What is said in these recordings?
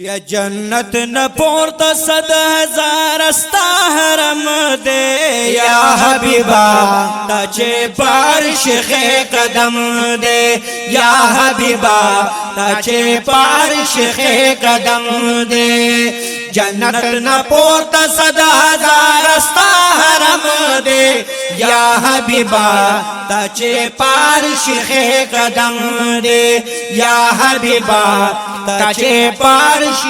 یا جنت نہ پورتا 100,000 استا حرم دے یا حبیبا تاچے پارش قدم دے یا حبیبا تاچے پارش قدم دے جنت نہ پورتا 100,000 استا حرم دے یا حبیبا تاچے پارش قدم دے یا حبیبا تاچے پارش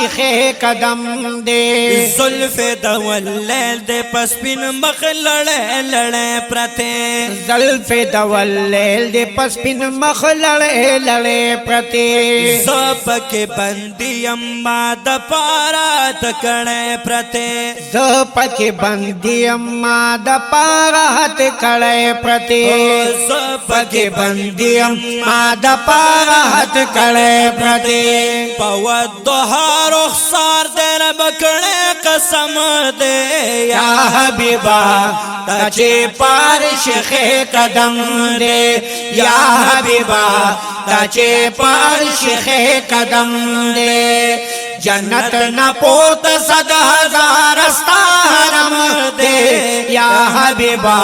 قدم دے زلف دول لیل دے پس پین مخ لڑے لڑے پرتے زلف دول لیل دے پس پین مخ لڑے لڑے پرتے زپ کے بندی اما دا پارات کڑے پرتے زپ کے بندی اما دا پارات کڑے پرتے زپ کے بندی اما دا پارات کڑے پرتے پودوها رخسار دے رب کڑے قسم دے یا حبیبا تاچے پارش قدم دے یا حبیبا تاچے پارش قدم دے جنت نہ پوت 100,000 استا حرم دے یا حبیبا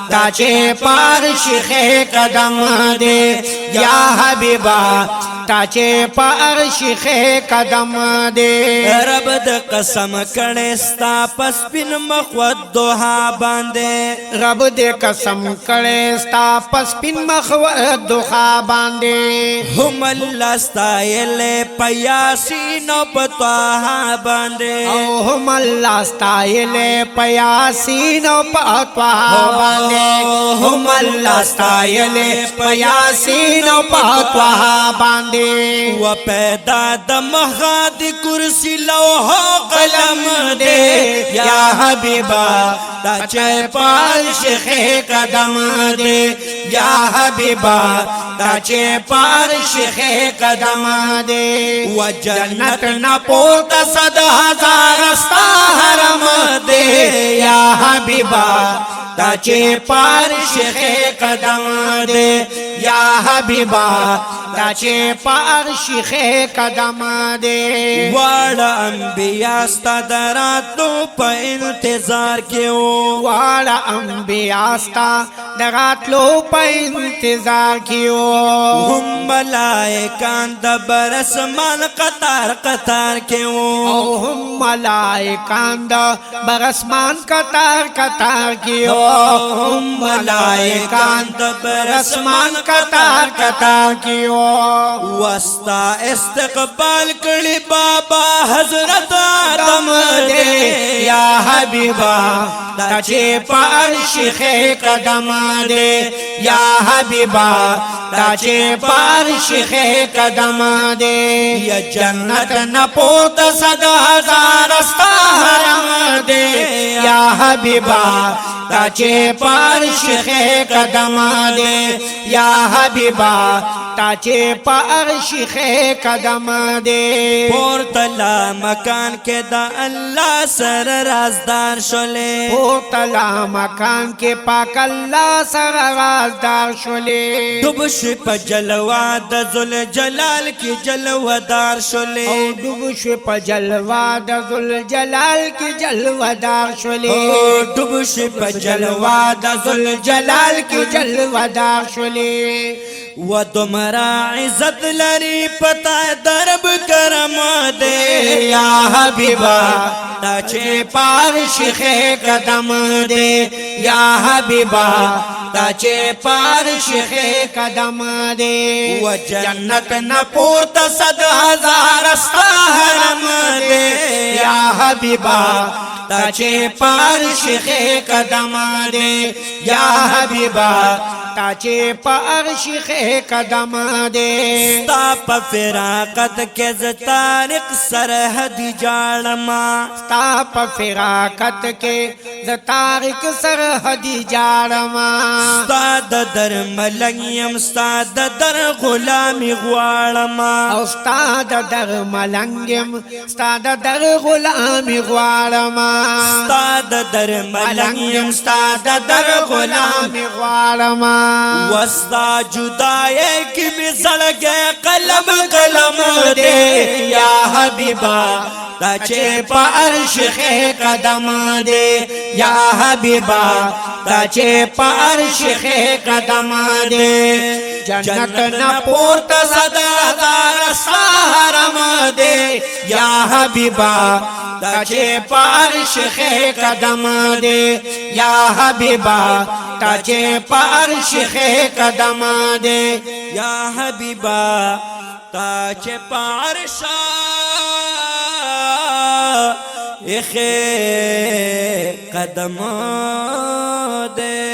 تاچے پارش قدم دے یا حبیبا تاچے پارش قدم دے رب د قسم کڑے ستا پس پن مخود دوہا باندے رب دے قسم کڑے ستا پس پن مخود دوہا باندے ہم اللہ ستائلے پیاسین و پتواہا باندے ہم اللہ ستائلے پیاسین و پتواہا باندے ہم اللہ ستائلے پیاسین و پتواہا باندے و پیدا دمخاد کرسی لوح قلم دے یا حبیبا تاچے پارش قدم دے یا حبیبا تاچے پارش قدم دے و جنت نہ پورتا 100,000 استا حرم دے یا حبیبا تاچے پارش قدم دے یا حبیبا تاچے پارش قدم دے واڑا انبیاء ستا دراتو پا انتظار کیوں واڑا انبیاء ستا دراتلو پا انتظار کیوں ہم ملائکان دا برسمان قطار قطار کیوں ہم ملائکان دا برسمان قطار قطار کیوں ہم ملائکان دا برسمان قطار قطار کیوں وستا استقبال کڑی بابا حضرت آدم دے یا حبیبا تاچے پارش قدم دے یا حبیبا تاچے پارش قدم دے یا جنت نہ پوت 100,000 استا حرم دے یا حبیبا تاچے پارش قدم دے یا حبیبا تاچے پارش قدم دے پورتلا مکان کے دا اللہ سر رازدار شلے پورتلا مکان کے پاک اللہ سر رازدار شلے دبش پا جلوہ دا ذل جلال کی جلوہ دار شلے دبش پا جلوہ دا ذل جلال کی جلوہ دار شلے دبش پا جلوہ دا ذل جلال کی جلوہ دار شلے و تمہارا عزت لری پتا درب کرم دے یا حبیبا تاچے پارش قدم دے یا حبیبا تاچے پارش قدم دے و جنت نہ پورتا 100,000 استا حرم دے یا حبیبا تاچے پارش قدم دے یا حبیبا تاچے پارش قدم دے ستا پا فراقت کے زتارق سرحد جاڑما ستا پا فراقت کے ز تارک سرحدی جاړما ستا د در ملنګ یم ستا د در غلامی غواړم او ستا د در ملنګم ستا د در غلامی غواړم ستا د در ملنګ یم ستا د در غلامی غواړم وستا جدای کی می زړګې قلم قلم دے یا حبیبا دا چې په عرش قدم دے یا حبیبا دا چې په عرش قدم دے جنت نہ پورتا صدا دار سحرم دے یا حبیبا دا چې په عرش قدم دے یا حبیبا دا چې په عرش قدم دے یا حبیبا تا چې په عرش قدم دے